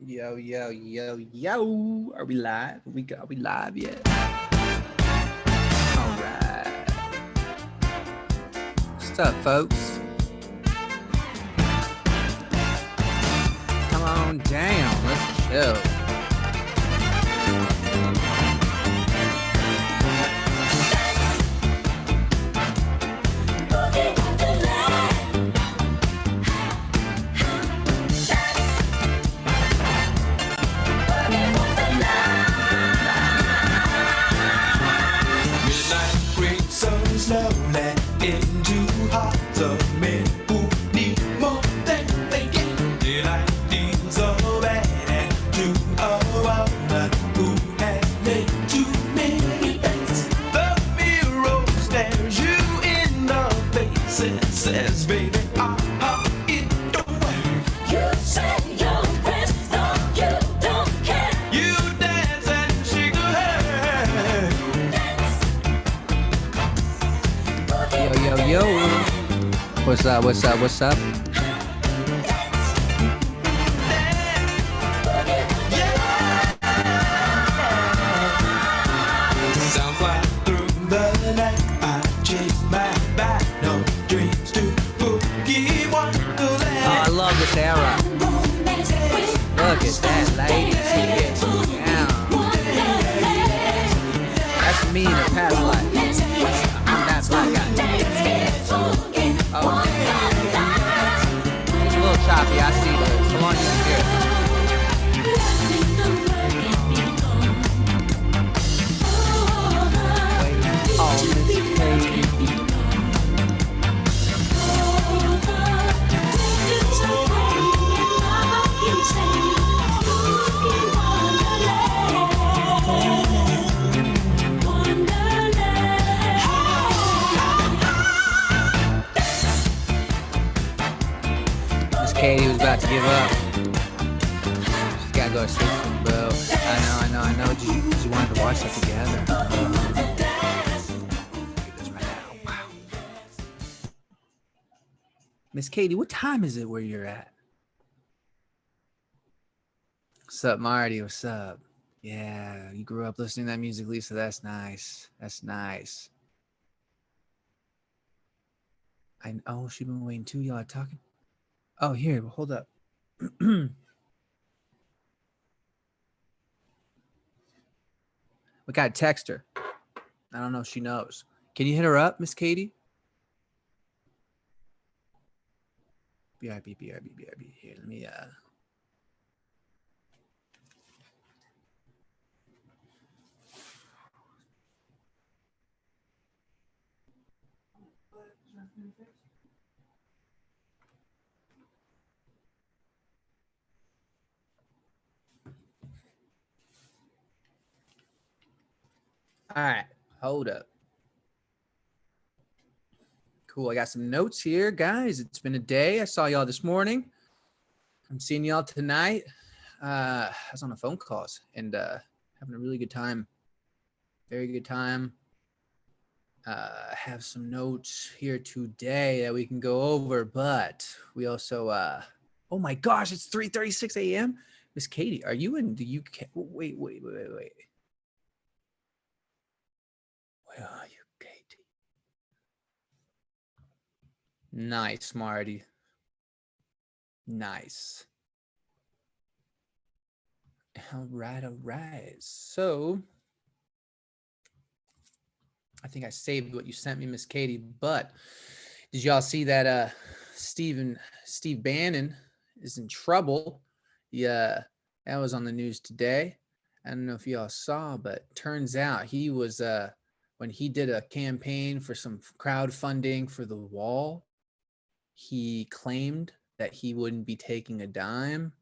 Yo, yo, yo, yo. Are we live? Are we live yet? All right. What's up, folks? Come on down. Let's chill. Slowly into hearts of men who need more than they get. Did I deal so bad to a woman who had made too many bets? The mirror stares you in the face and says, baby, it don't work. You say your prayers, no, you don't care. You dance and shake your head. Yo, yo, yo. What's up? What's up? What's up? Sound fly through the night. I chase my back, no dreams to boogie wonderland. Oh, I love this era. Look at that lady. She gets down. That's me in a past life. I'm that black guy. Oh. It's a little choppy. I see this. So long as you hear it. Oh, Miss Katie. Miss Katie was about to give up. She's gotta go to sleep, bro. I know. Did you want to watch that together? Do this right now. Wow. Miss Katie, what time is it where you're at? What's up, Marty? What's up? Yeah, you grew up listening to that music, Lisa. That's nice. That's nice. Oh, she's been waiting too. Y'all are talking. Oh, here, hold up. We got to text her. I don't know if she knows. Can you hit her up, Miss Katie? BRB. Here, let me All right, hold up. Cool, I got some notes here, guys. It's been a day. I saw y'all this morning. I'm seeing y'all tonight. I was on the phone calls and having a really good time. Very good time. Have some notes here today that we can go over, but we also, oh my gosh, it's 3:36 a.m. Miss Katie, are you in the UK? Wait. Where are you, Katie? Nice, Marty. Nice. All right. So I think I saved what you sent me, Miss Katie, but did y'all see that Steve Bannon is in trouble? Yeah, that was on the news today. I don't know if y'all saw, but turns out he was when he did a campaign for some crowdfunding for the wall, he claimed that he wouldn't be taking a dime,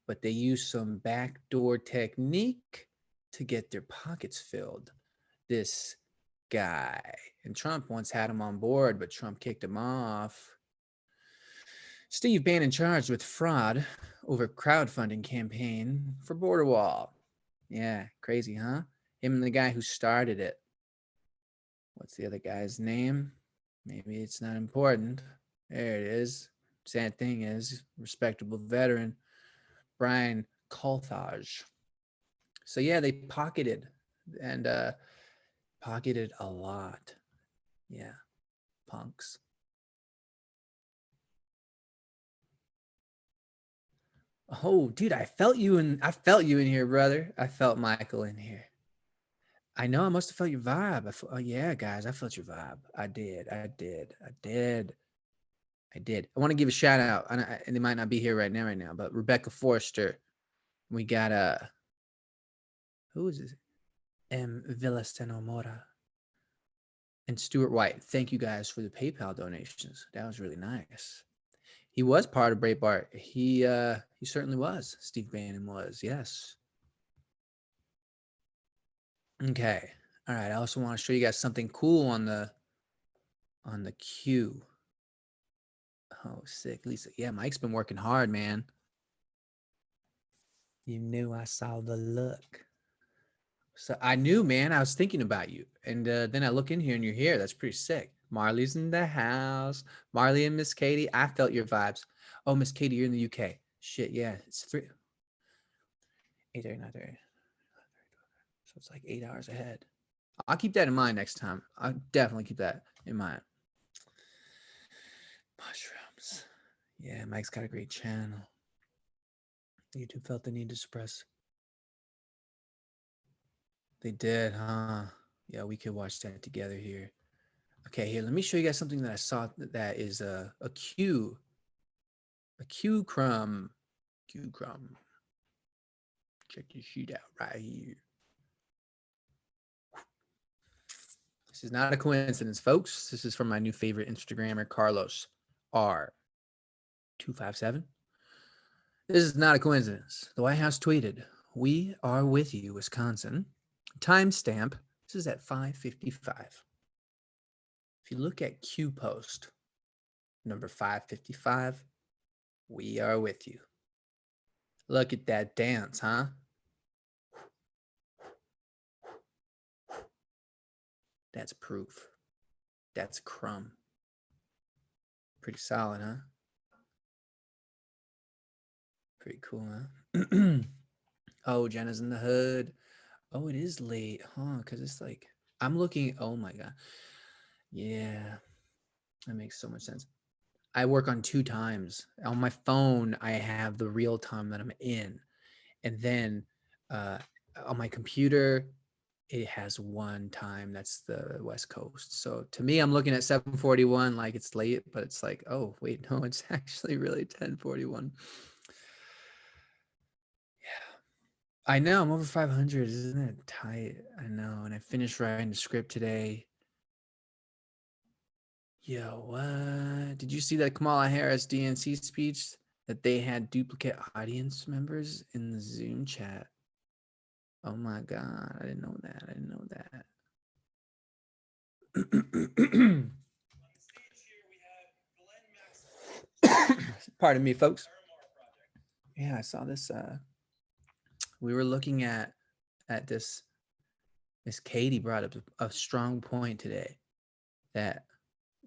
but they used some backdoor technique to get their pockets filled. This guy. And Trump once had him on board, but Trump kicked him off. Steve Bannon charged with fraud over crowdfunding campaign for border wall. Yeah, crazy, huh? Him and the guy who started it. What's the other guy's name? Maybe it's not important. There it is. Sad thing is, respectable veteran, Brian Carthage. So yeah, they pocketed and pocketed a lot. Yeah, punks. Oh, dude, I felt you in here, brother. I felt Michael in here. I know I must have felt your vibe. Oh yeah, guys, I felt your vibe. I did. I want to give a shout out, and they might not be here right now, but Rebecca Forrester. We got who is this? M. Villasenomora and Stuart White. Thank you guys for the PayPal donations. That was really nice. He was part of Breitbart. He certainly was. Steve Bannon was. Yes. Okay. All right. I also want to show you guys something cool on the queue. Oh, sick, Lisa. Yeah, Mike's been working hard, man. You knew I saw the look. So I knew, man. I was thinking about you, and then I look in here, and you're here. That's pretty sick. Marley's in the house. Marley and Miss Katie. I felt your vibes. Oh, Miss Katie, you're in the UK. Shit, yeah. It's 8:30, 9:30. So it's like 8 hours ahead. I'll keep that in mind next time. I'll definitely keep that in mind. Mushrooms. Yeah, Mike's got a great channel. YouTube felt the need to suppress. They did, huh? Yeah, we could watch that together here. Okay, here, let me show you guys something that I saw that is a Q crumb. Q crumb. Check this sheet out right here. This is not a coincidence, folks. This is from my new favorite Instagrammer, Carlos R257. This is not a coincidence. The White House tweeted, "We are with you, Wisconsin." Timestamp, this is at 5:55. If you look at Q post, number 5:55, we are with you. Look at that dance, huh? That's proof. That's crumb. Pretty solid, huh? Pretty cool, huh? Oh, Jenna's in the hood. Oh, it is late, huh? Because it's like, I'm looking, oh my God. Yeah, that makes so much sense. I work on 2 times. On my phone, I have the real time that I'm in. And then on my computer, it has 1 time. That's the West Coast. So to me, I'm looking at 7:41 like it's late, but it's like, oh, wait, no, it's actually really 10:41. I know I'm over 500. Isn't it tight? I know. And I finished writing the script today. Yo, what? Did you see that Kamala Harris DNC speech that they had duplicate audience members in the Zoom chat? Oh my God. I didn't know that. I didn't know that. Pardon me, folks. Yeah, I saw this. We were looking at this. Miss Katie brought up a strong point today that,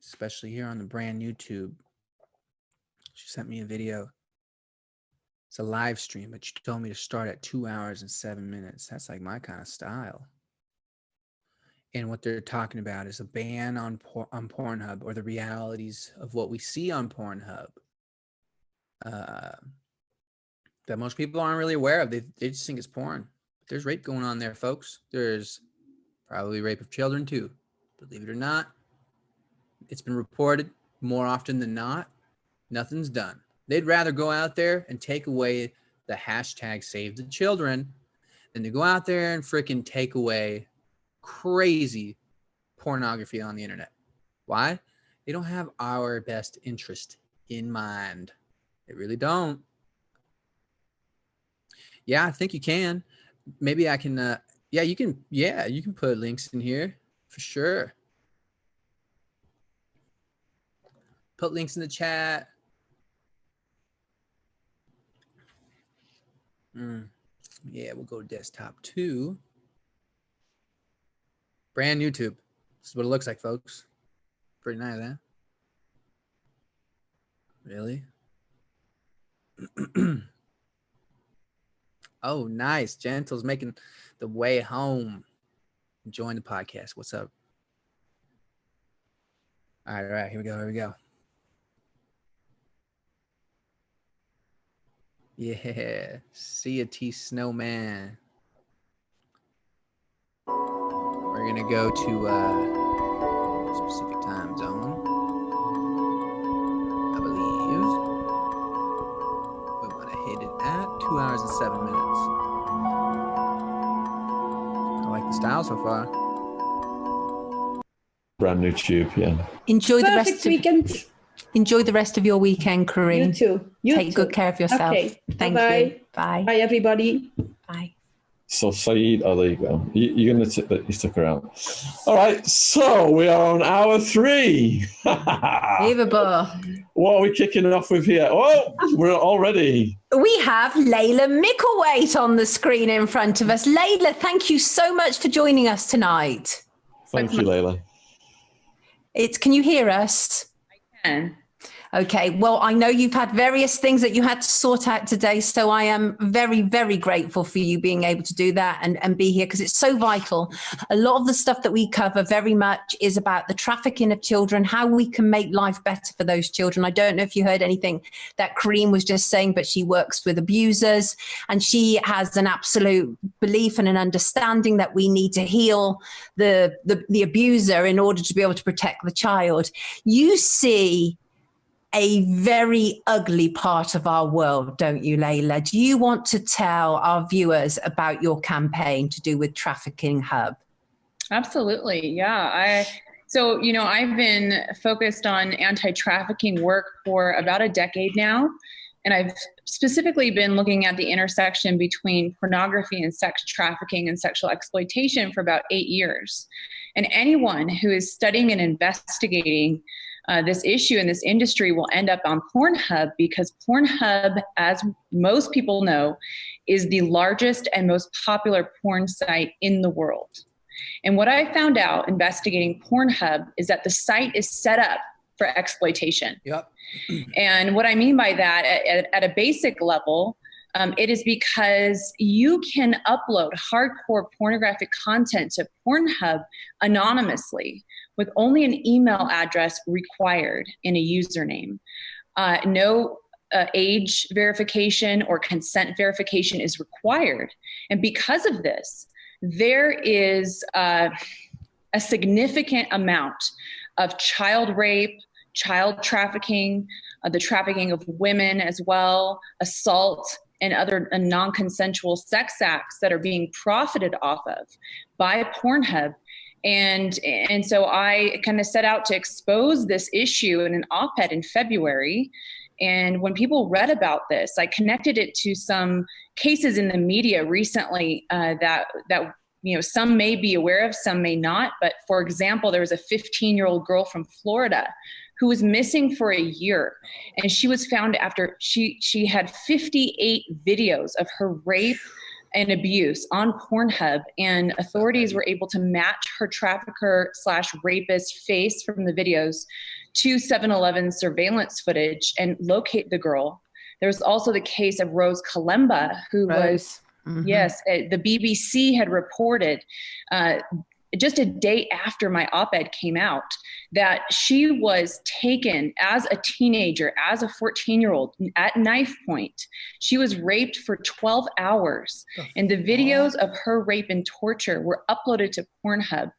especially here on the brand YouTube, she sent me a video. It's a live stream, but she told me to start at 2 hours and 7 minutes. That's like my kind of style. And what they're talking about is a ban on Pornhub, or the realities of what we see on Pornhub that most people aren't really aware of. They just think it's porn. There's rape going on there, folks. There's probably rape of children too. Believe it or not, it's been reported more often than not. Nothing's done. They'd rather go out there and take away the hashtag save the children than to go out there and freaking take away crazy pornography on the internet. Why? They don't have our best interest in mind. They really don't. Yeah, I think you can. Maybe I can. Yeah, you can. Yeah, you can put links in here for sure. Put links in the chat. Yeah, we'll go to desktop 2. Brand YouTube. This is what it looks like, folks. Pretty nice, huh? Really? Oh, nice. Gentle's making the way home. Enjoying the podcast. What's up? All right. Here we go. Here we go. Yeah. See ya, T Snowman. We're going to go to a specific time zone, I believe. We want to hit it at 2 hours and 7 minutes. I like the style so far. Brand new tube, yeah. Enjoy the Perfect rest of weekend. Enjoy the rest of your weekend, Corinne. You too. You Take too. good care of yourself. Okay. Thank Bye-bye. you. Bye. Bye, everybody. Bye. So Saeed, oh, there you go. You're going to you stuck around. All right, so we are on hour 3. Unbelievable. What are we kicking off with here? Oh, we're already. We have Layla Micklethwait on the screen in front of us. Layla, thank you so much for joining us tonight. Thank you, Layla. Can you hear us? I can. Okay, well, I know you've had various things that you had to sort out today, so I am very, very grateful for you being able to do that and be here because it's so vital. A lot of the stuff that we cover very much is about the trafficking of children, how we can make life better for those children. I don't know if you heard anything that Kareem was just saying, but she works with abusers and she has an absolute belief and an understanding that we need to heal the abuser in order to be able to protect the child. You see a very ugly part of our world, don't you, Layla? Do you want to tell our viewers about your campaign to do with Trafficking Hub? Absolutely. Yeah. So, I've been focused on anti-trafficking work for about a decade now. And I've specifically been looking at the intersection between pornography and sex trafficking and sexual exploitation for about 8 years. And anyone who is studying and investigating this issue in this industry will end up on Pornhub because Pornhub, as most people know, is the largest and most popular porn site in the world. And what I found out investigating Pornhub is that the site is set up for exploitation. Yep. And what I mean by that, at a basic level, it is because you can upload hardcore pornographic content to Pornhub anonymously with only an email address required in a username. No age verification or consent verification is required. And because of this, there is a significant amount of child rape, child trafficking, the trafficking of women as well, assault, and other non-consensual sex acts that are being profited off of by Pornhub. And so I kind of set out to expose this issue in an op-ed in February. And when people read about this, I connected it to some cases in the media recently that some may be aware of, some may not. But for example, there was a 15-year-old girl from Florida who was missing for a year. And she was found after she had 58 videos of her rape and abuse on Pornhub, and authorities were able to match her trafficker/rapist face from the videos to 7-Eleven surveillance footage and locate the girl. There was also the case of Rose Kalemba, who was, yes, the BBC had reported just a day after my op-ed came out that she was taken as a teenager, as a 14-year-old at knife point. She was raped for 12 hours and the videos of her rape and torture were uploaded to Pornhub.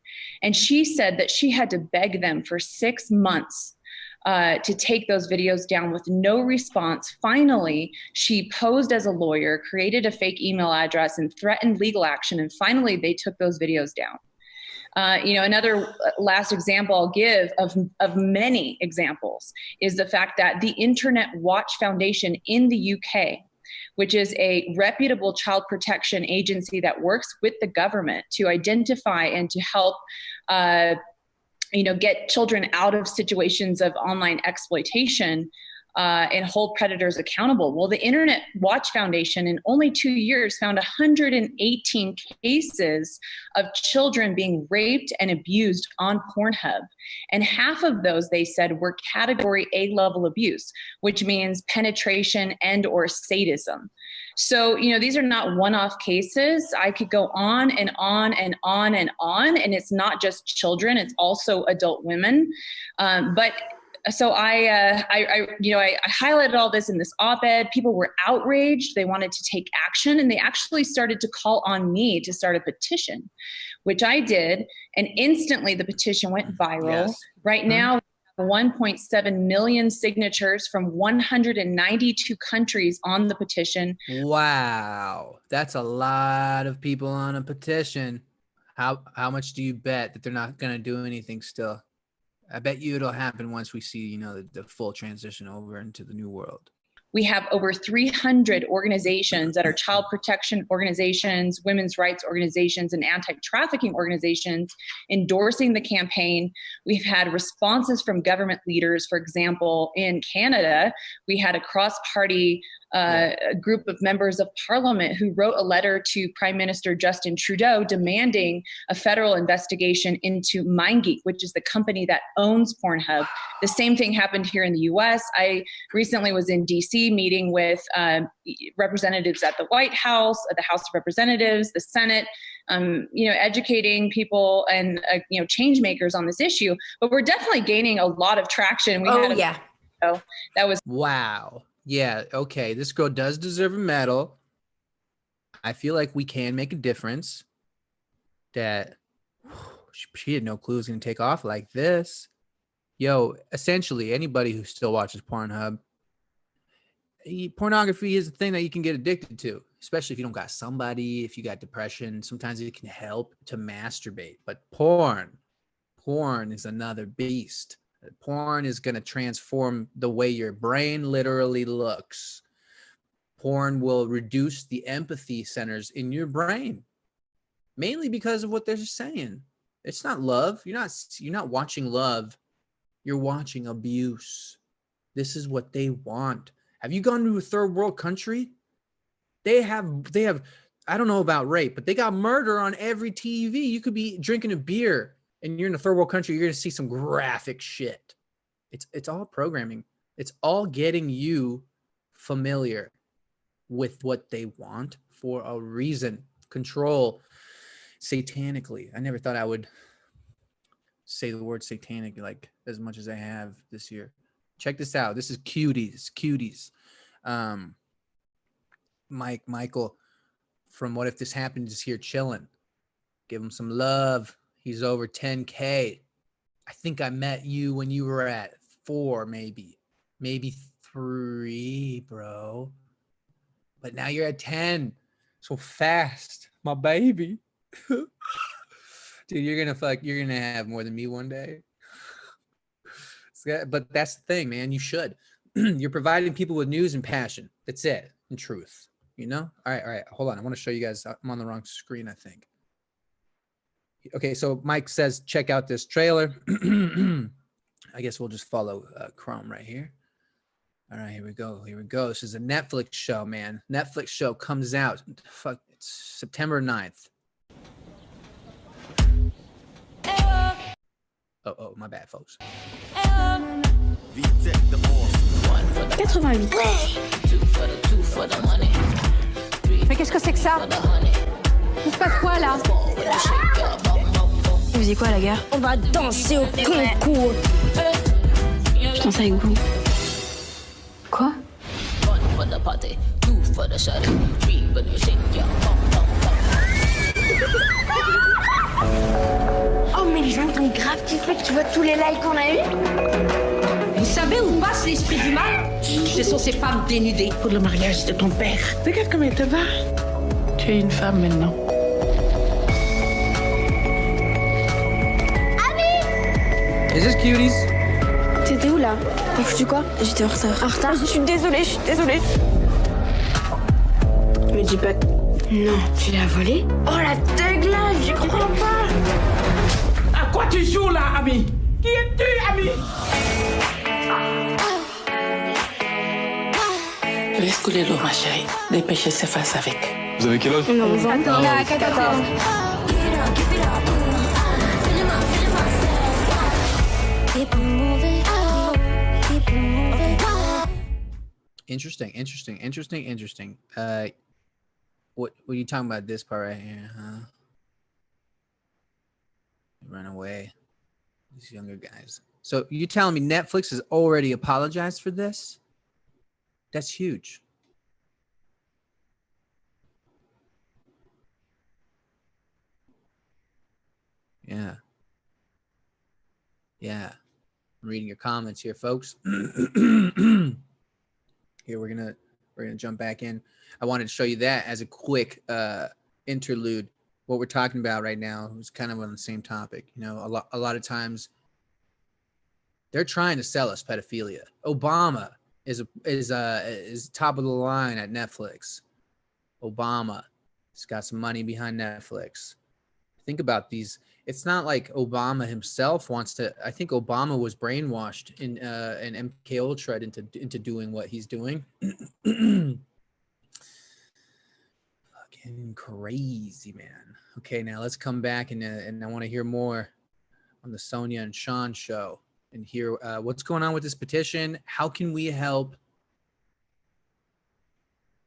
And she said that she had to beg them for 6 months to take those videos down with no response. Finally, she posed as a lawyer, created a fake email address and threatened legal action. And finally, they took those videos down. Another last example I'll give of many examples is the fact that the Internet Watch Foundation in the UK, which is a reputable child protection agency that works with the government to identify and to help get children out of situations of online exploitation, and hold predators accountable. Well, the Internet Watch Foundation in only 2 years found 118 cases of children being raped and abused on Pornhub. And half of those, they said, were category A level abuse, which means penetration and or sadism. So, these are not one-off cases. I could go on and on and on and on, and it's not just children, it's also adult women. So I highlighted all this in this op-ed. People were outraged. They wanted to take action, and they actually started to call on me to start a petition, which I did. And instantly the petition went viral. Yes. Right now, 1.7 million signatures from 192 countries on the petition. Wow. That's a lot of people on a petition. How much do you bet that they're not going to do anything still? I bet you it'll happen once we see, the full transition over into the new world. We have over 300 organizations that are child protection organizations, women's rights organizations, and anti-trafficking organizations endorsing the campaign. We've had responses from government leaders. For example, in Canada, we had a cross-party group of members of parliament who wrote a letter to Prime Minister Justin Trudeau demanding a federal investigation into MindGeek, which is the company that owns Pornhub. The same thing happened here in the US. I recently was in DC meeting with representatives at the White House, the House of Representatives, the Senate, educating people and, change makers on this issue. But we're definitely gaining a lot of traction. That was wow. Yeah, okay. This girl does deserve a medal. I feel like we can make a difference. That she had no clue it was going to take off like this. Yo, essentially, anybody who still watches Pornhub, pornography is a thing that you can get addicted to, especially if you don't got somebody, if you got depression. Sometimes it can help to masturbate. But porn is another beast. Porn is going to transform the way your brain literally looks. Porn will reduce the empathy centers in your brain, mainly because of what they're saying. It's not love. You're not watching love. You're watching abuse. This is what they want. Have you gone to a third world country? They have, I don't know about rape, but they got murder on every TV. You could be drinking a beer and you're in a third world country, you're going to see some graphic shit. It's all programming. It's all getting you familiar with what they want for a reason. Control satanically. I never thought I would say the word satanic like as much as I have this year. Check this out. This is Cuties. Michael from What If This Happened is here chilling. Give him some love. He's over 10K. I think I met you when you were at 4, maybe 3, bro. But now you're at 10. So fast, my baby. Dude, you're gonna have more than me one day. But that's the thing, man. You should. You're providing people with news and passion. That's it. And truth. All right. Hold on. I want to show you guys. I'm on the wrong screen, I think. Okay, so Mike says, check out this trailer. I guess we'll just follow Chrome right here. All right, here we go. This is a Netflix show, man. Netflix show comes out. It's September 9th. Oh, my bad, folks. 88. Mais qu'est-ce que c'est que ça? Il se passe quoi là? Vous faisiez quoi à la guerre? On va danser au concours. Je danse avec vous. Quoi? Oh mais les gens t'ont grave kiffé, tu vois tous les likes qu'on a eu. Vous savez où passe l'esprit du mal? Ce sont ces femmes dénudées. Pour le mariage de ton père. Regarde comme elle te va. Tu es une femme maintenant. Is this Cuties? T'étais où là? T'as foutu quoi? J'étais en retard. En retard? Je suis désolée. Me dis pas... Non, tu l'as volé? Oh la dégueulasse, j'y crois pas. À quoi tu joues là, ami? Qui es-tu, ami? Laisse couler l'eau, ma chérie. Dépêchez ses faces avec. Vous avez quel âge? Il a 14. Interesting. What are you talking about? This part right here, huh? Run away. These younger guys. So you telling me Netflix has already apologized for this? That's huge. Yeah. I'm reading your comments here, folks. Here we're gonna jump back in. I wanted to show you that as a quick interlude. What we're talking about right now is kind of on the same topic. You know, a lot of times they're trying to sell us pedophilia. Obama is top of the line at Netflix. Obama has got some money behind Netflix. Think about these. It's not like Obama himself wants to. I think Obama was brainwashed in MK Ultra into doing what he's doing. Fucking crazy, man. Okay, now let's come back and I want to hear more on the Sonia and Sean show and hear what's going on with this petition. How can we help?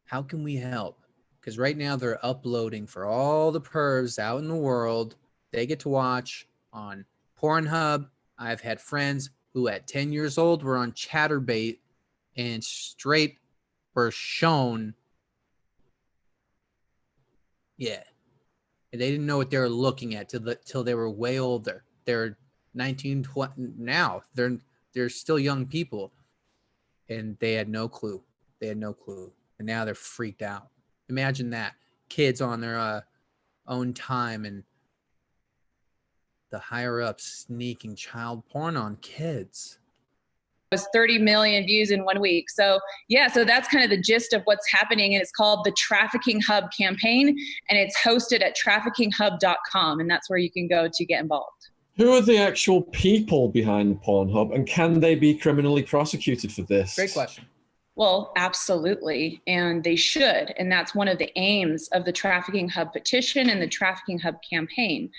How can we help? Because right now they're uploading for all the pervs out in the world. They get to watch on Pornhub. I've had friends who at 10 years old were on Chatterbait and straight were shown. Yeah. And they didn't know what they were looking at till they were way older. They're 19, 20 now. They're still young people. And they had no clue. And now they're freaked out. Imagine that. Kids on their own time and the higher ups sneaking child porn on kids. It was 30 million views in 1 week. So yeah, so that's kind of the gist of what's happening. And it's called the Trafficking Hub campaign. And it's hosted at traffickinghub.com. And that's where you can go to get involved. Who are the actual people behind Pornhub, and can they be criminally prosecuted for this? Great question. Well, absolutely. And they should. And that's one of the aims of the Trafficking Hub petition and the Trafficking Hub campaign.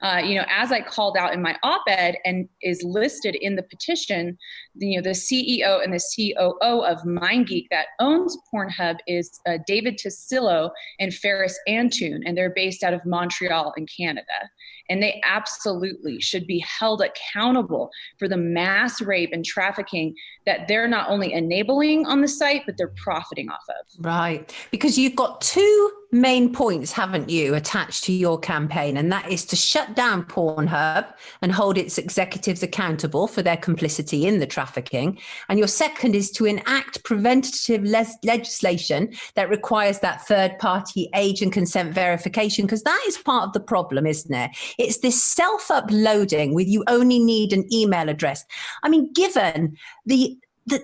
As I called out in my op-ed and is listed in the petition, the CEO and the COO of MindGeek that owns Pornhub is David Tassillo and Ferris Antoon, and they're based out of Montreal in Canada. And they absolutely should be held accountable for the mass rape and trafficking that they're not only enabling on the site, but they're profiting off of. Right. Because you've got two main points, haven't you, attached to your campaign, and that is to shut down Pornhub and hold its executives accountable for their complicity in the trafficking. And your second is to enact preventative legislation that requires that third-party age and consent verification, because that is part of the problem, isn't it? It's this self-uploading with you only need an email address. I mean, given the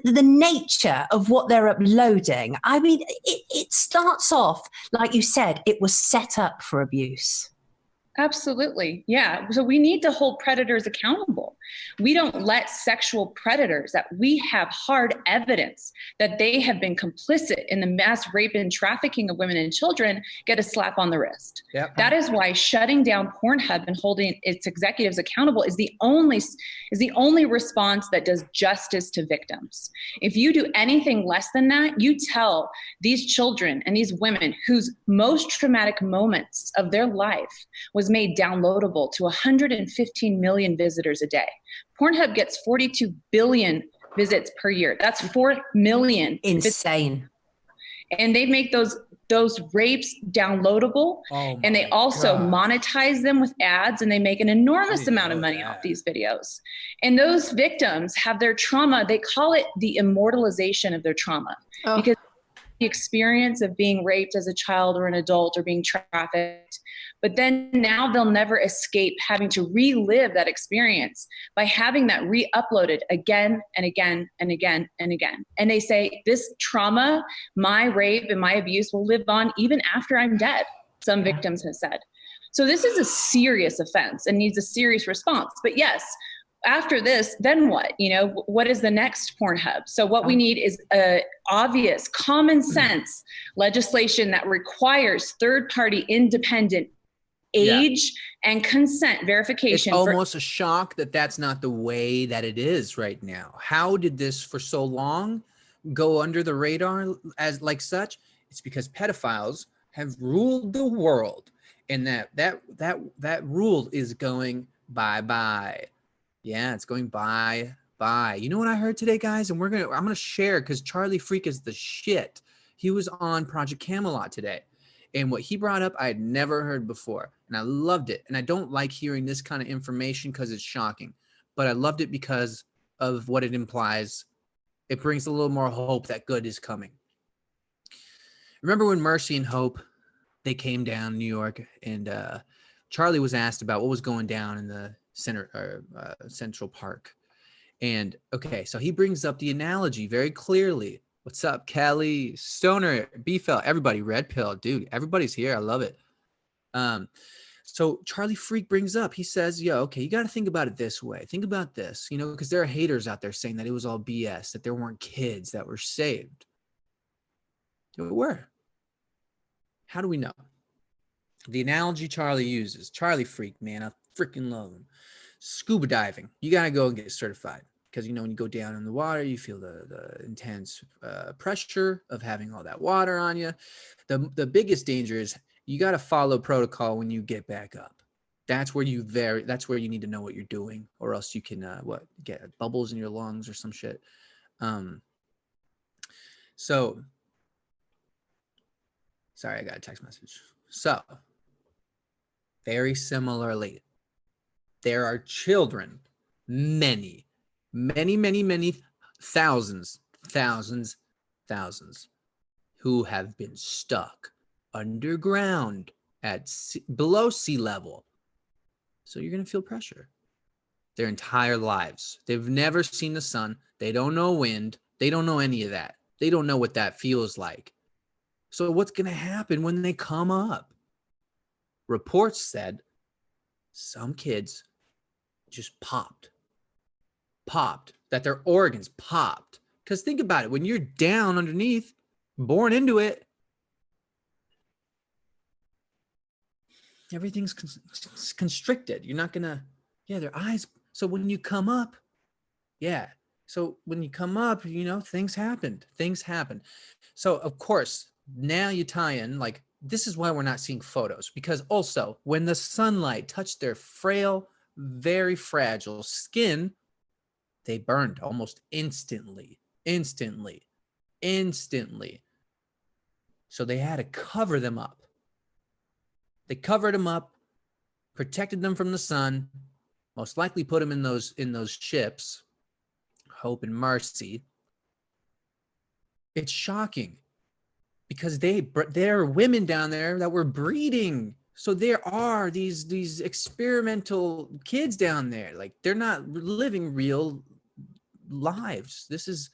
nature of what they're uploading, I mean, it starts off, like you said, it was set up for abuse. Absolutely. Yeah. So we need to hold predators accountable. We don't let sexual predators that we have hard evidence that they have been complicit in the mass rape and trafficking of women and children get a slap on the wrist. Yep. That is why shutting down Pornhub and holding its executives accountable is the only response that does justice to victims. If you do anything less than that, you tell these children and these women whose most traumatic moments of their life was made downloadable to 115 million visitors a day. Pornhub gets 42 billion visits per year. That's 4 million. Insane. And they make those rapes downloadable, and they also monetize them with ads, and they make an enormous amount of money off these videos. And those victims have their trauma. They call it the immortalization of their trauma, because the experience of being raped as a child or an adult or being trafficked, but then now they'll never escape having to relive that experience by having that re-uploaded again and again and again and again. And they say, this trauma, my rape and my abuse will live on even after I'm dead, some victims have said. So this is a serious offense and needs a serious response. But yes, after this, then what? You know, what is the next Pornhub? So what we need is a obvious, common sense legislation that requires third-party independent age and consent verification. It's almost a shock that that's not the way that it is right now. How did this for so long go under the radar as like such? It's because pedophiles have ruled the world, and that rule is going bye-bye. Yeah, it's going bye-bye. You know what I heard today, guys? And I'm gonna share, because Charlie Freak is the shit. He was on Project Camelot today. And what he brought up, I had never heard before. And I loved it. And I don't like hearing this kind of information because it's shocking. But I loved it because of what it implies. It brings a little more hope that good is coming. Remember when Mercy and Hope, they came down to New York, and Charlie was asked about what was going down in the Central Park. And okay, so he brings up the analogy very clearly. What's up, Kelly, Stoner, B-Fell, everybody, Red Pill, dude, everybody's here. I love it. So Charlie Freak brings up, he says, yo, okay, you got to think about it this way. Think about this, you know, because there are haters out there saying that it was all BS, that there weren't kids that were saved. There were. How do we know? The analogy Charlie uses, Charlie Freak, man, I freaking love him. Scuba diving. You got to go and get certified. Because, you know, when you go down in the water, you feel the intense pressure of having all that water on you. The biggest danger is you got to follow protocol when you get back up. That's where you need to know what you're doing, or else you can get bubbles in your lungs or some shit. So, sorry, I got a text message. So, very similarly, there are children, many thousands who have been stuck underground at below sea level. So you're going to feel pressure their entire lives. They've never seen the sun. They don't know wind. They don't know any of that. They don't know what that feels like. So what's going to happen when they come up? Reports said some kids just popped, that their organs popped. Because think about it, when you're down underneath, born into it, everything's constricted. You're not gonna, their eyes. So when you come up, you know, things happened. So of course, now you tie in, like, this is why we're not seeing photos, because also when the sunlight touched their frail, very fragile skin, they burned almost instantly. So they had to cover them up. They covered them up, protected them from the sun, most likely put them in those ships, Hope and Mercy. It's shocking because there are women down there that were breeding. So there are these experimental kids down there. Like, they're not living real lives. This is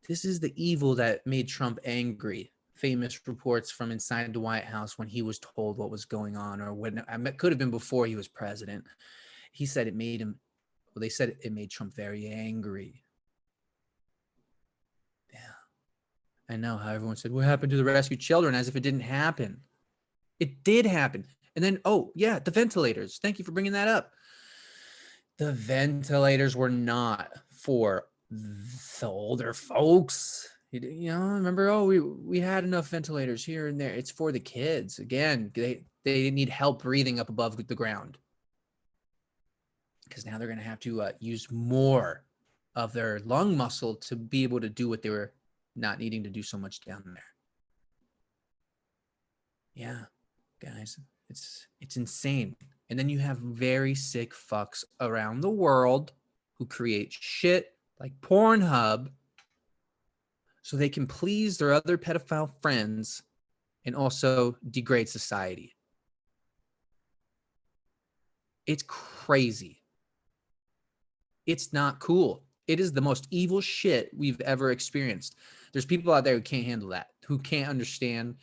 the evil that made Trump angry. Famous reports from inside the White House when he was told what was going on, or when it could have been before he was president. He said it made him, well, they said it made Trump very angry. Yeah. I know how everyone said, what happened to the rescued children, as if it didn't happen. It did happen. And then, oh yeah, the ventilators. Thank you for bringing that up. The ventilators were not for the older folks. You know, remember, oh, we had enough ventilators here and there. It's for the kids. Again, they need help breathing up above the ground, because now they're going to have to use more of their lung muscle to be able to do what they were not needing to do so much down there. Yeah, guys, it's insane. And then you have very sick fucks around the world who create shit like Pornhub so they can please their other pedophile friends and also degrade society. It's crazy. It's not cool. It is the most evil shit we've ever experienced. There's people out there who can't handle that, who can't understand.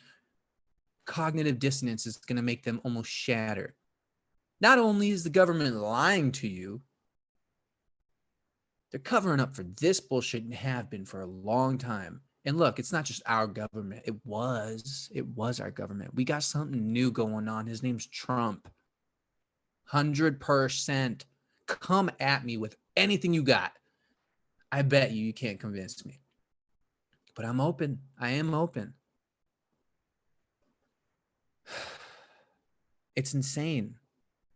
Cognitive dissonance is going to make them almost shatter. Not only is the government lying to you, They're covering up for this bullshit and have been for a long time. And look, it's not just our government. It was our government. We got something new going on. His name's Trump. 100%. Come at me with anything you got. I bet you can't convince me. But I'm open. I am open. It's insane.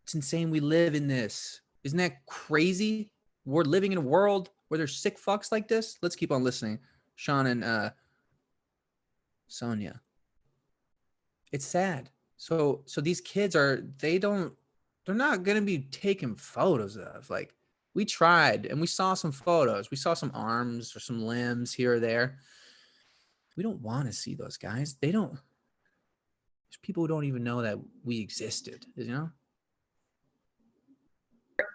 It's insane we live in this. Isn't that crazy? We're living in a world where there's sick fucks like this. Let's keep on listening. Sean and Sonia. It's sad. So these kids they're not going to be taking photos of. Like, we tried and we saw some photos. We saw some arms or some limbs here or there. We don't want to see those guys. There's people who don't even know that we existed, you know?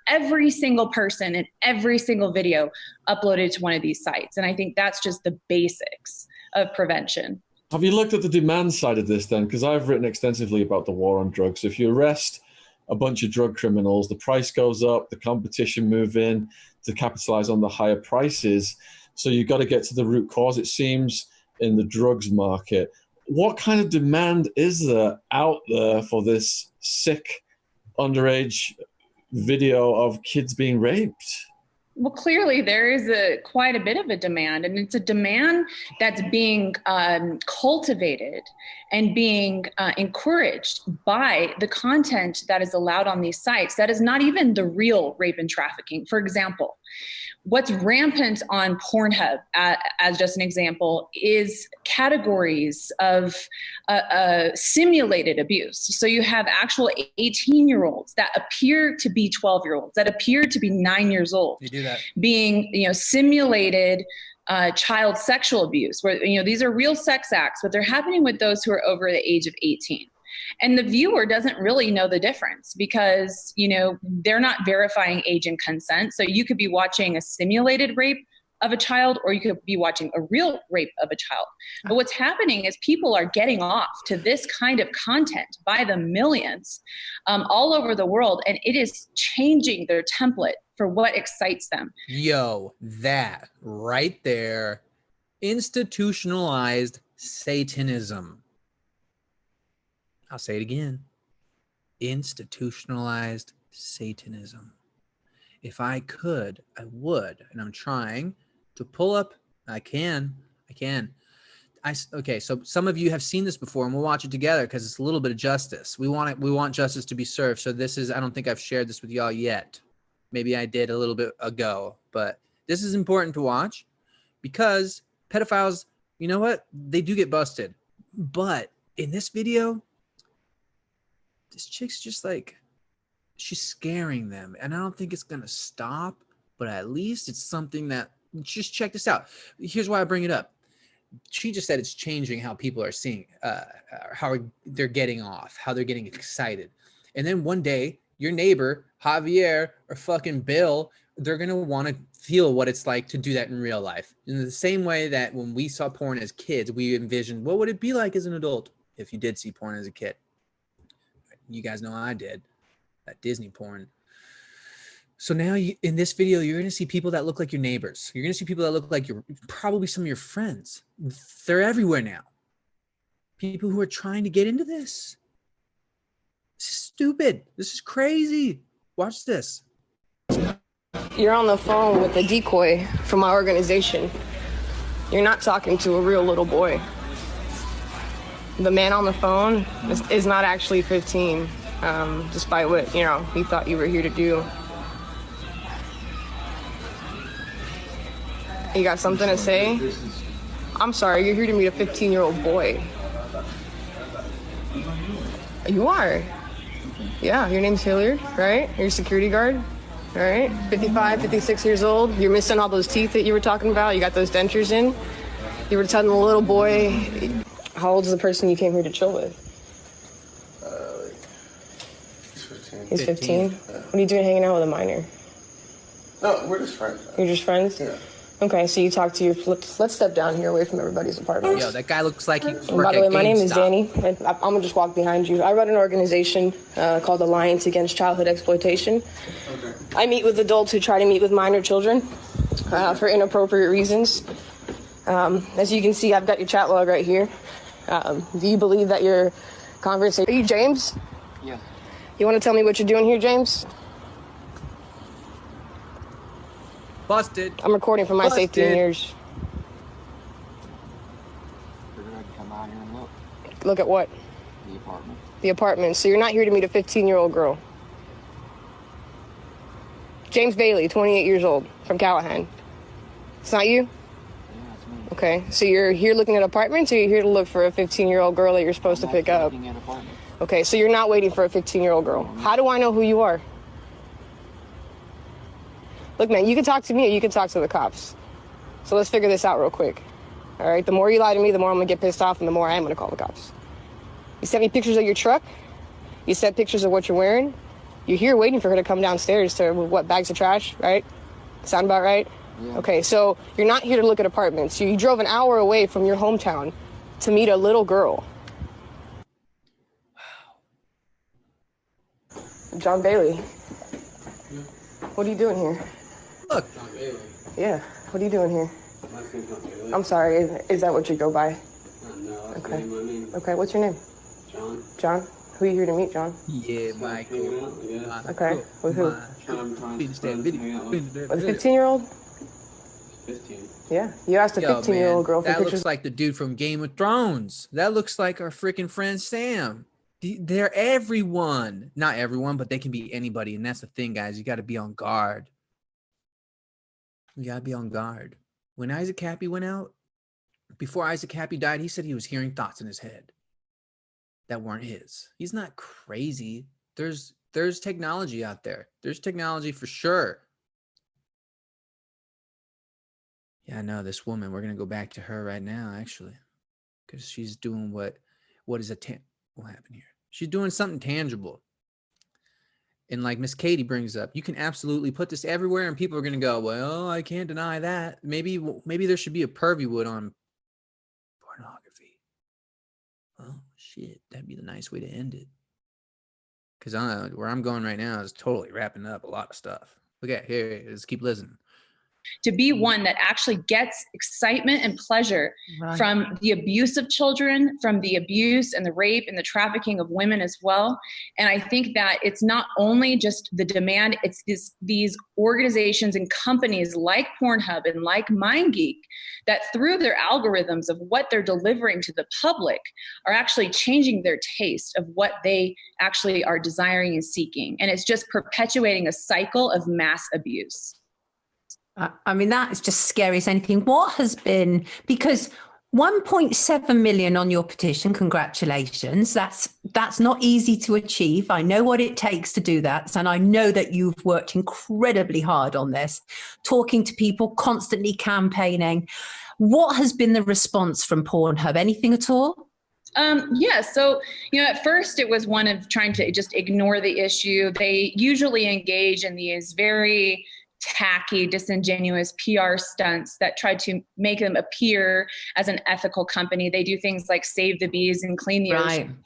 Every single person in every single video uploaded to one of these sites. And I think that's just the basics of prevention. Have you looked at the demand side of this then? Because I've written extensively about the war on drugs. If you arrest a bunch of drug criminals, the price goes up, the competition move in to capitalize on the higher prices. So you've got to get to the root cause, it seems, in the drugs market. What kind of demand is there out there for this sick underage video of kids being raped? Well, clearly there is quite a bit of a demand, and it's a demand that's being cultivated and being encouraged by the content that is allowed on these sites that is not even the real rape and trafficking. For example, what's rampant on Pornhub, as just an example, is categories of simulated abuse. So you have actual 18-year-olds that appear to be 12-year-olds, that appear to be 9 years old, You do that. being, simulated child sexual abuse, where, these are real sex acts, but they're happening with those who are over the age of 18. And the viewer doesn't really know the difference because, they're not verifying age and consent. So you could be watching a simulated rape of a child, or you could be watching a real rape of a child. But what's happening is people are getting off to this kind of content by the millions all over the world. And it is changing their template for what excites them. Yo, that right there, institutionalized Satanism. I'll say it again. Institutionalized Satanism. If I could, I would, and I'm trying to pull up. I can. Okay, so some of you have seen this before, and we'll watch it together because it's a little bit of justice. We want justice to be served. So this is, I don't think I've shared this with y'all yet. Maybe I did a little bit ago, but this is important to watch because pedophiles, you know what? They do get busted. But in this video, this chick's just like, she's scaring them. And I don't think it's going to stop, but at least it's something that, just check this out. Here's why I bring it up. She just said it's changing how people are seeing, how they're getting off, how they're getting excited. And then one day, your neighbor, Javier, or fucking Bill, they're going to want to feel what it's like to do that in real life. In the same way that when we saw porn as kids, we envisioned, what would it be like as an adult if you did see porn as a kid? You guys know I did, that Disney porn. So now in this video, you're going to see people that look like your neighbors. You're going to see people that look like probably some of your friends. They're everywhere now. People who are trying to get into this. This is stupid. This is crazy. Watch this. You're on the phone with a decoy from my organization. You're not talking to a real little boy. The man on the phone is not actually 15, despite what, he thought you were here to do. You got something to say? I'm sorry, you're here to meet a 15-year-old boy. You are? Yeah, your name's Hilliard, right? You're a security guard, all right? 55, 56 years old. You're missing all those teeth that you were talking about. You got those dentures in. You were telling the little boy. How old is the person you came here to chill with? He's 15. What are you doing hanging out with a minor? No, we're just friends. You're just friends? Yeah. Okay, so you talk to your... Let's step down here away from everybody's apartment. Yo, that guy looks like he... By the way, my name is Danny. I'm going to just walk behind you. I run an organization called Alliance Against Childhood Exploitation. Okay. I meet with adults who try to meet with minor children. for inappropriate reasons. As you can see, I've got your chat log right here. Do you believe that your conversation... Are you James? Yeah. You want to tell me what you're doing here, James? Busted. I'm recording for my safety and Busted. yours. Figured I'd come out here and look. Look at what? The apartment. The apartment. So you're not here to meet a 15-year-old girl. James Bailey, 28 years old, from Callahan. It's not you? Yeah, that's me. Okay, so you're here looking at apartments, or you're here to look for a 15-year-old girl that you're supposed to pick up? Looking at apartments. Okay, so you're not waiting for a 15-year-old girl. How do I know who you are? Look, man, you can talk to me or you can talk to the cops. So let's figure this out real quick. All right, the more you lie to me, the more I'm gonna get pissed off and the more I am gonna call the cops. You sent me pictures of your truck. You sent pictures of what you're wearing. You're here waiting for her to come downstairs to, what, bags of trash, right? Sound about right? Yeah. Okay, so you're not here to look at apartments. You drove an hour away from your hometown to meet a little girl. Wow. John Bailey. Yeah. What are you doing here? Look. John Bailey. Yeah, what are you doing here? My name's John Bailey. I'm sorry, is that what you go by? No, that's Okay. my name. Okay, what's your name? John. John? Who are you here to meet, John? Yeah, Hanging Michael. out, yeah. Okay, with who? I'm trying Finish to that hang video. out with With a 15-year-old? 15. Yeah, you asked a Yo, 15-year-old man, girl for that pictures. looks like the dude from Game of Thrones. That looks like our freaking friend Sam. They're everyone. Not everyone, but they can be anybody. And that's the thing, guys. You got to be on guard. You got to be on guard. When Isaac Cappy went out, before Isaac Cappy died, he said he was hearing thoughts in his head that weren't his. He's not crazy. There's technology out there. There's technology for sure. Yeah, I know this woman. We're gonna go back to her right now, actually, because she's doing what is what happened here? She's doing something tangible. And like Miss Katie brings up, you can absolutely put this everywhere, and people are gonna go, "Well, I can't deny that." Maybe there should be a Purveywood on pornography. Oh shit, that'd be the nice way to end it. Because where I'm going right now is totally wrapping up a lot of stuff. Okay, here, let's keep listening. To be one that actually gets excitement and pleasure from the abuse of children, from the abuse and the rape and the trafficking of women as well. And I think that it's not only just the demand, it's these organizations and companies like Pornhub and like MindGeek that through their algorithms of what they're delivering to the public are actually changing their taste of what they actually are desiring and seeking. And it's just perpetuating a cycle of mass abuse. I mean, that is just scary as anything. What has been, because 1.7 million on your petition, congratulations. That's not easy to achieve. I know what it takes to do that. And I know that you've worked incredibly hard on this, talking to people, constantly campaigning. What has been the response from Pornhub? Anything at all? Yeah. So, at first it was one of trying to just ignore the issue. They usually engage in these very tacky, disingenuous PR stunts that try to make them appear as an ethical company. They do things like save the bees and clean the ocean.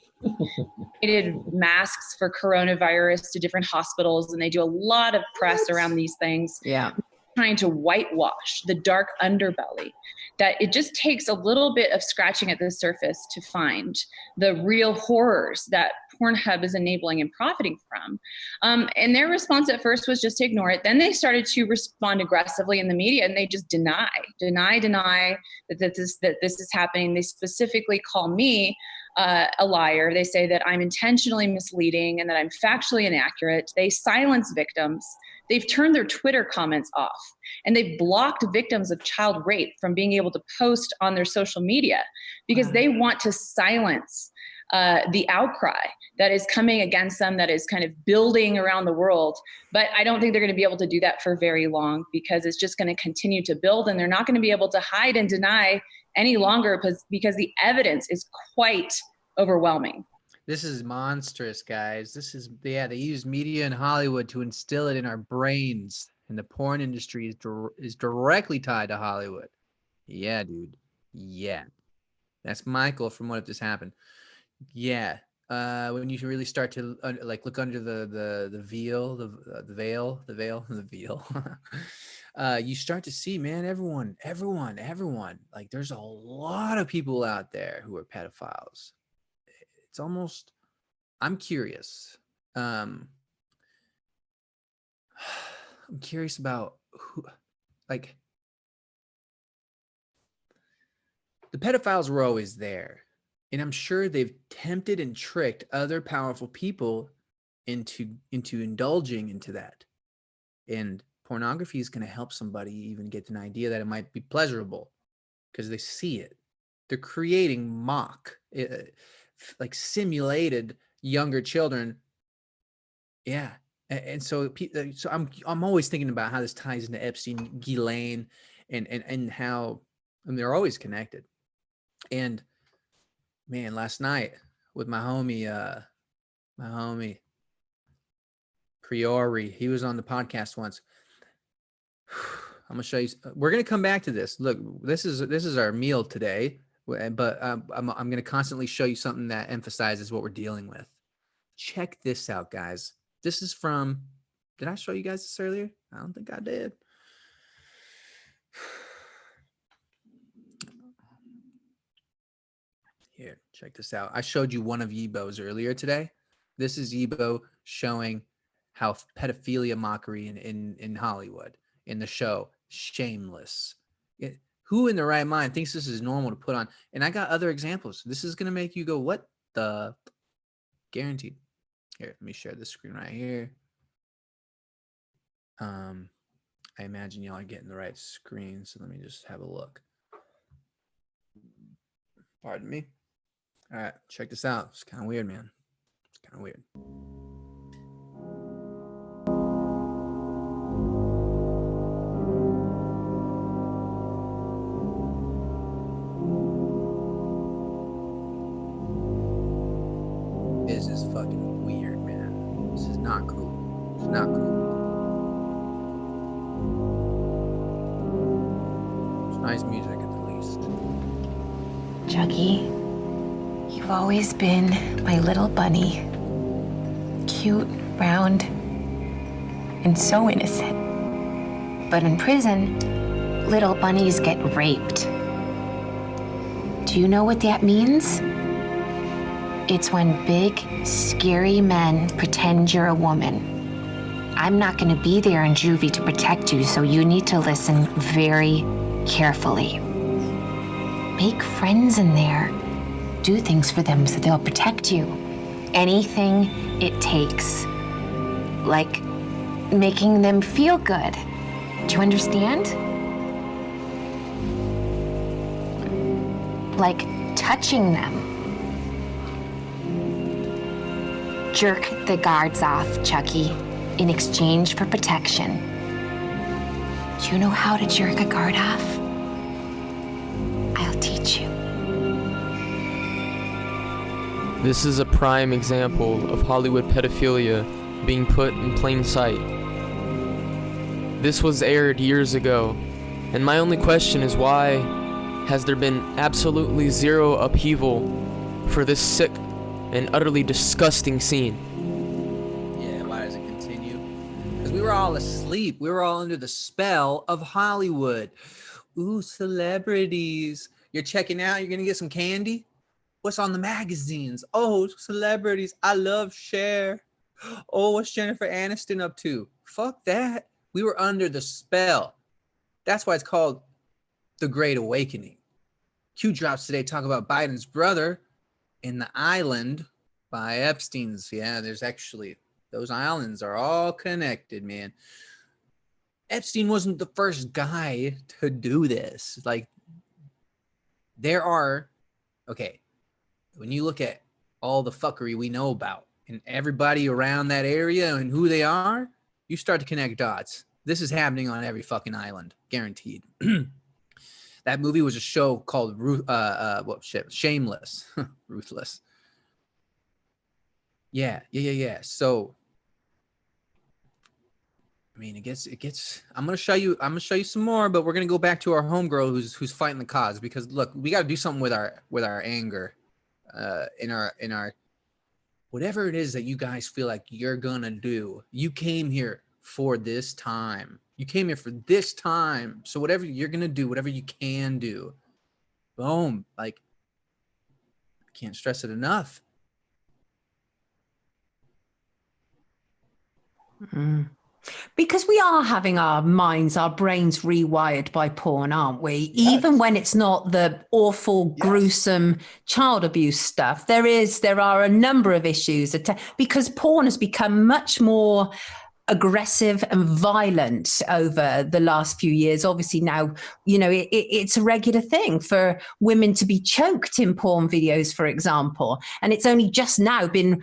They did masks for coronavirus to different hospitals, and they do a lot of press around these things. Yeah. Trying to whitewash the dark underbelly, that it just takes a little bit of scratching at the surface to find the real horrors that Pornhub is enabling and profiting from. And their response at first was just to ignore it. Then they started to respond aggressively in the media, and they just deny that this is happening. They specifically call me a liar. They say that I'm intentionally misleading and that I'm factually inaccurate. They silence victims. They've turned their Twitter comments off, and they've blocked victims of child rape from being able to post on their social media because they want to silence the outcry that is coming against them, that is kind of building around the world. But I don't think they're going to be able to do that for very long, because it's just going to continue to build, and they're not going to be able to hide and deny any longer because the evidence is quite overwhelming. This is monstrous, guys. They use media and Hollywood to instill it in our brains. And the porn industry is directly tied to Hollywood. Yeah, dude. Yeah. That's Michael from What If This Happened. Yeah. when you really start to like look under the veil, the veil, the veil, you start to see, man, everyone. Like, there's a lot of people out there who are pedophiles. It's almost, I'm curious. I'm curious about who, like, the pedophiles were always there. And I'm sure they've tempted and tricked other powerful people into indulging into that. And pornography is going to help somebody even get an idea that it might be pleasurable because they see it. They're creating like simulated younger children. Yeah. And so I'm always thinking about how this ties into Epstein, Ghislaine, and how, and they're always connected. And man, last night with my homie Priori, he was on the podcast once. I'm gonna show you. We're gonna come back to this. Look, this is our meal today, but I'm gonna constantly show you something that emphasizes what we're dealing with. Check this out, guys. This is from. Did I show you guys this earlier? I don't think I did. Here, check this out. I showed you one of Yibo's earlier today. This is Yibo showing how pedophilia mockery in Hollywood in the show Shameless. Who in their right mind thinks this is normal to put on? And I got other examples. This is gonna make you go, what the? Guaranteed. Here, let me share this screen right here. I imagine y'all are getting the right screen, so let me just have a look. Pardon me. All right, check this out. It's kind of weird, man. It's kind of weird. This is fucking weird, man. This is not cool. It's not cool. It's nice music at the least. Chucky, you've always been my little bunny. Cute, round, and so innocent. But in prison, little bunnies get raped. Do you know what that means? It's when big, scary men pretend you're a woman. I'm not going to be there in juvie to protect you, so you need to listen very carefully. Make friends in there. Do things for them so they'll protect you. Anything it takes. Like making them feel good. Do you understand? Like touching them. Jerk the guards off, Chucky, in exchange for protection. Do you know how to jerk a guard off? I'll teach you. This is a prime example of Hollywood pedophilia being put in plain sight. This was aired years ago, and my only question is why has there been absolutely zero upheaval for this sick and utterly disgusting scene? Yeah, why does it continue? Because we were all asleep. We were all under the spell of Hollywood. Ooh, celebrities. You're checking out, you're gonna get some candy? What's on the magazines? Oh, celebrities. I love Cher. Oh, what's Jennifer Aniston up to? Fuck that. We were under the spell. That's why it's called The Great Awakening. Q drops today talk about Biden's brother in the island by Epstein's. Yeah, there's actually, those islands are all connected, man. Epstein wasn't the first guy to do this. Like, there are, okay, when you look at all the fuckery we know about and everybody around that area and who they are, you start to connect dots. This is happening on every fucking island, guaranteed. That movie was a show called Shameless, Ruthless. Yeah. So, I mean, it gets. I'm gonna show you some more, but we're gonna go back to our homegirl who's fighting the cause, because look, we got to do something with our anger, in our whatever it is that you guys feel like you're gonna do, you came here for this time. You came here for this time. So whatever you're gonna do, whatever you can do, boom. Like, I can't stress it enough. Because we are having our minds, our brains rewired by porn, aren't we? Yes. Even when it's not the awful, gruesome child abuse stuff, there are a number of issues because porn has become much more aggressive and violent over the last few years. Obviously now, it's a regular thing for women to be choked in porn videos, for example. And it's only just now been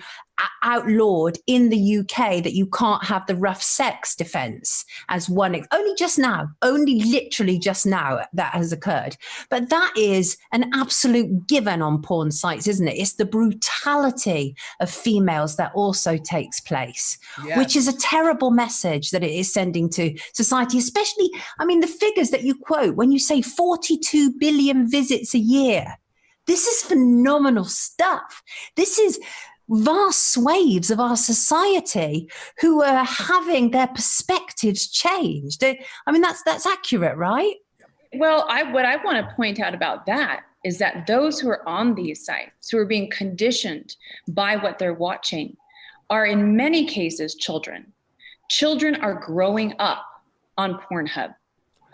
outlawed in the UK that you can't have the rough sex defense as one. Only literally just now that has occurred. But that is an absolute given on porn sites, isn't it? It's the brutality of females that also takes place, which is a terrible message that it is sending to society, especially, the figures that you quote when you say 42 billion visits a year. This is phenomenal stuff. This is vast swathes of our society who are having their perspectives changed. That's accurate, right? Well, what I want to point out about that is that those who are on these sites, who are being conditioned by what they're watching, are in many cases children. Children are growing up on Pornhub.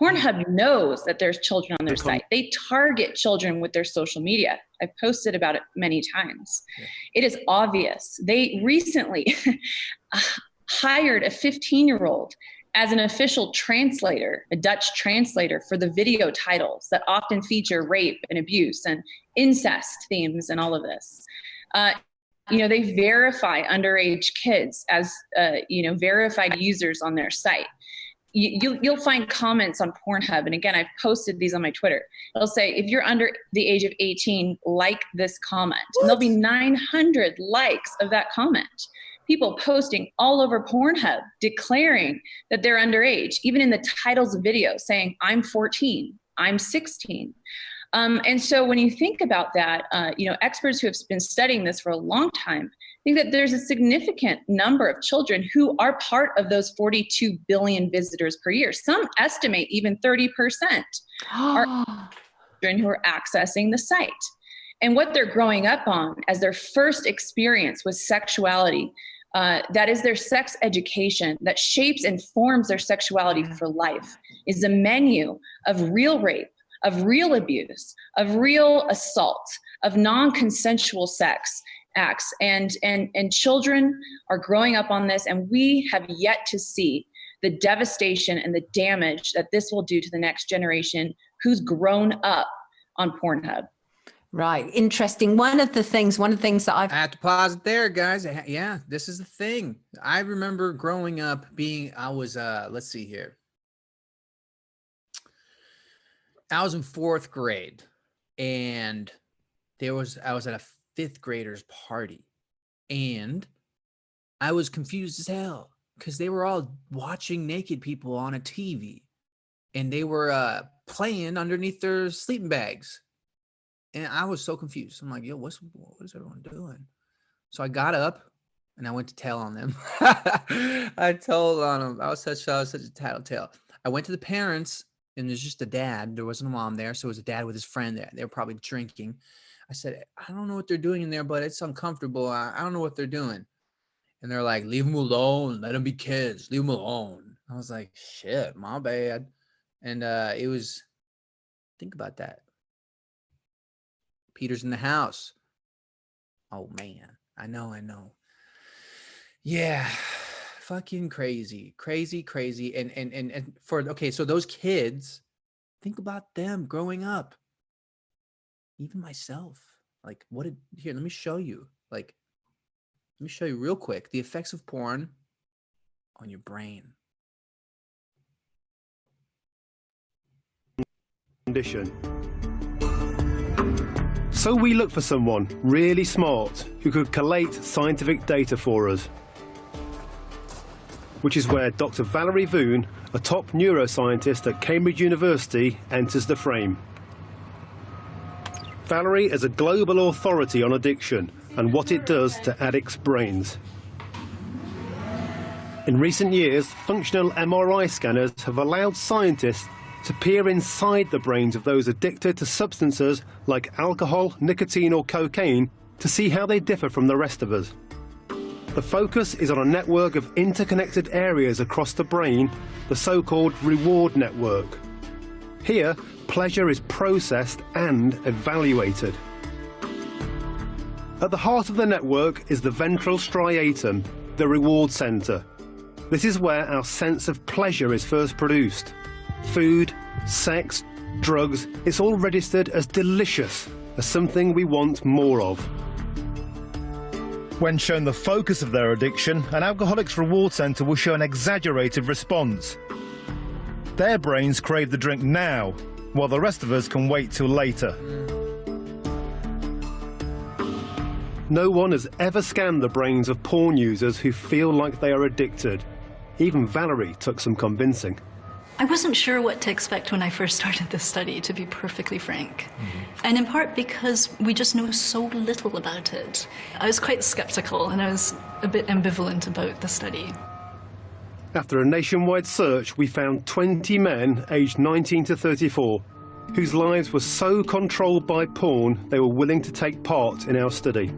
Pornhub knows that there's children on their site. They target children with their social media. I've posted about it many times. Yeah. It is obvious. They recently hired a 15-year-old as an official translator, a Dutch translator for the video titles that often feature rape and abuse and incest themes and all of this. They verify underage kids as, verified users on their site. You'll find comments on Pornhub, and again, I've posted these on my Twitter. It'll say, if you're under the age of 18, like this comment. And there'll be 900 likes of that comment. People posting all over Pornhub declaring that they're underage, even in the titles of videos saying, I'm 14, I'm 16. And so when you think about that, experts who have been studying this for a long time think that there's a significant number of children who are part of those 42 billion visitors per year. Some estimate even 30% are children who are accessing the site. And what they're growing up on as their first experience with sexuality, that is their sex education that shapes and forms their sexuality for life, is a menu of real rape, of real abuse, of real assault, of non-consensual sex acts. And children are growing up on this, and we have yet to see the devastation and the damage that this will do to the next generation who's grown up on Pornhub. Right. Interesting. One of the things that I have to pause it there, guys. Yeah, this is the thing. I remember growing up let's see here. I was in 4th grade, and I was at a 5th grader's party, and I was confused as hell because they were all watching naked people on a TV, and they were playing underneath their sleeping bags. And I was so confused. I'm like, yo, what is everyone doing? So I got up and I went to tell on them. I told on them. I was such a tattletale. I went to the parents, and there's just a dad. There wasn't a mom there. So it was a dad with his friend there. They were probably drinking. I said, I don't know what they're doing in there, but it's uncomfortable. I don't know what they're doing. And they're like, leave them alone. Let them be kids. Leave them alone. I was like, shit, my bad. And it was, think about that. Peter's in the house. Oh man, I know. Yeah, fucking crazy. And so those kids, think about them growing up. Even myself, like here, let me show you real quick the effects of porn on your brain. Condition. So we look for someone really smart who could collate scientific data for us. Which is where Dr. Valerie Voon, a top neuroscientist at Cambridge University, enters the frame. Valerie is a global authority on addiction and what it does to addicts' brains. In recent years, functional MRI scanners have allowed scientists to peer inside the brains of those addicted to substances like alcohol, nicotine or cocaine to see how they differ from the rest of us. The focus is on a network of interconnected areas across the brain, the so-called reward network. Here, pleasure is processed and evaluated. At the heart of the network is the ventral striatum, the reward center. This is where our sense of pleasure is first produced. Food, sex, drugs, it's all registered as delicious, as something we want more of. When shown the focus of their addiction, an alcoholic's reward center will show an exaggerated response. Their brains crave the drink now, while the rest of us can wait till later. No one has ever scanned the brains of porn users who feel like they are addicted. Even Valerie took some convincing. I wasn't sure what to expect when I first started this study, to be perfectly frank. And in part because we just know so little about it. I was quite skeptical and I was a bit ambivalent about the study. After a nationwide search, we found 20 men aged 19 to 34 whose lives were so controlled by porn they were willing to take part in our study.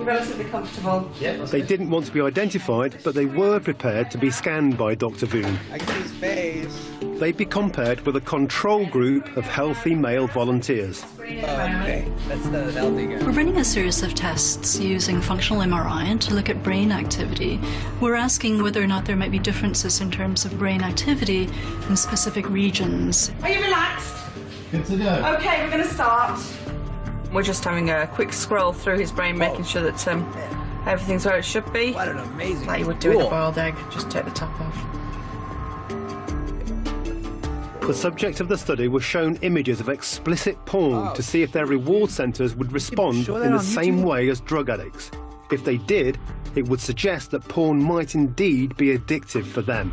Relatively comfortable. Yeah, they didn't want to be identified, but they were prepared to be scanned by Dr. Voon. I can see his face. They'd be compared with a control group of healthy male volunteers. Okay, that's the healthy guy. We're running a series of tests using functional MRI to look at brain activity. We're asking whether or not there might be differences in terms of brain activity in specific regions. Are you relaxed? Good to go. Okay, we're going to start. We're just having a quick scroll through his brain, making sure that everything's where it should be. What an amazing Like you would do with a boiled egg, just take the top off. The subject of the study was shown images of explicit porn to see if their reward centers would respond in the same way as drug addicts. If they did, it would suggest that porn might indeed be addictive for them.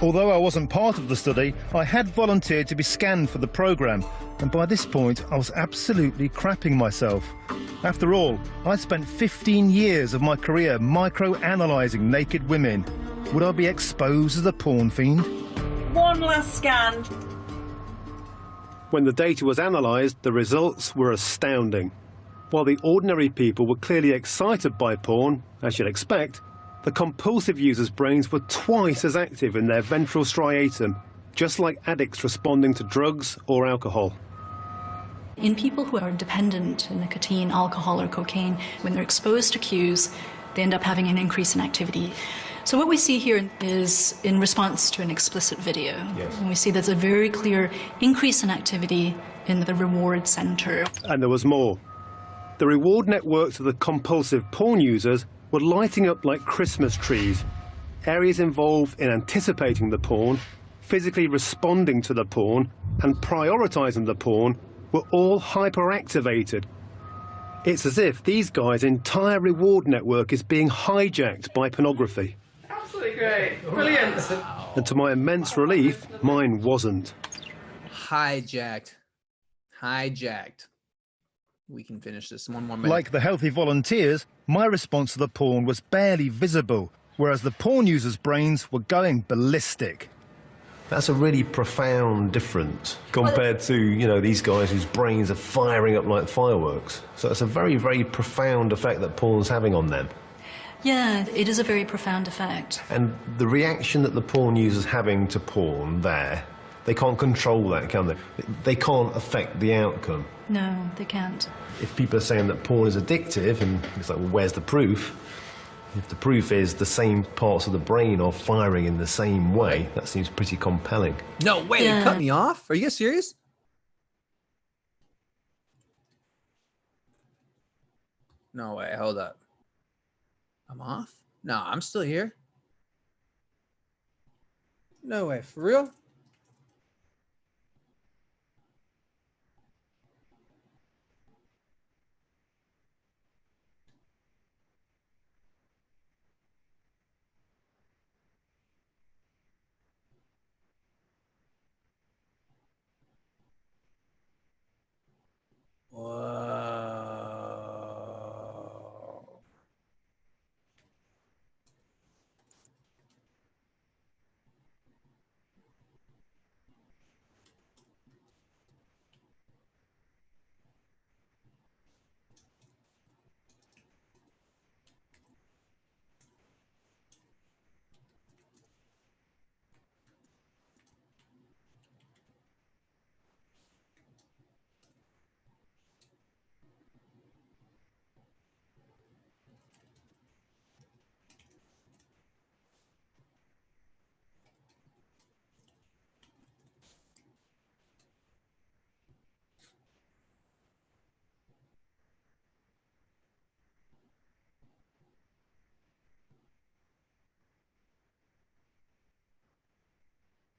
Although I wasn't part of the study, I had volunteered to be scanned for the program, and by this point I was absolutely crapping myself. After all, I spent 15 years of my career micro-analysing naked women. Would I be exposed as a porn fiend? One last scan. When the data was analysed, the results were astounding. While the ordinary people were clearly excited by porn, as you'd expect, the compulsive users' brains were twice as active in their ventral striatum, just like addicts responding to drugs or alcohol. In people who are dependent to nicotine, alcohol or cocaine, when they're exposed to cues, they end up having an increase in activity. So what we see here is in response to an explicit video. Yes. And we see there's a very clear increase in activity in the reward center. And there was more. The reward networks of the compulsive porn users were lighting up like Christmas trees. Areas involved in anticipating the porn, physically responding to the porn, and prioritizing the porn were all hyperactivated. It's as if these guys' entire reward network is being hijacked by pornography. Absolutely great. Brilliant. And to my immense relief, mine wasn't. Hijacked. We can finish this in one more minute. Like the healthy volunteers, my response to the porn was barely visible, whereas the porn users' brains were going ballistic. That's a really profound difference compared to, you know, these guys whose brains are firing up like fireworks. So it's a very, very profound effect that porn's having on them. Yeah, it is a very profound effect. And the reaction that the porn user's having to porn there, they can't control that, can they? They can't affect the outcome. No, they can't. If people are saying that porn is addictive, and it's like, well, where's the proof? If the proof is the same parts of the brain are firing in the same way, that seems pretty compelling. No way, Yeah. They cut me off? Are you guys serious? No way, hold up. I'm off? No, I'm still here. No way, for real?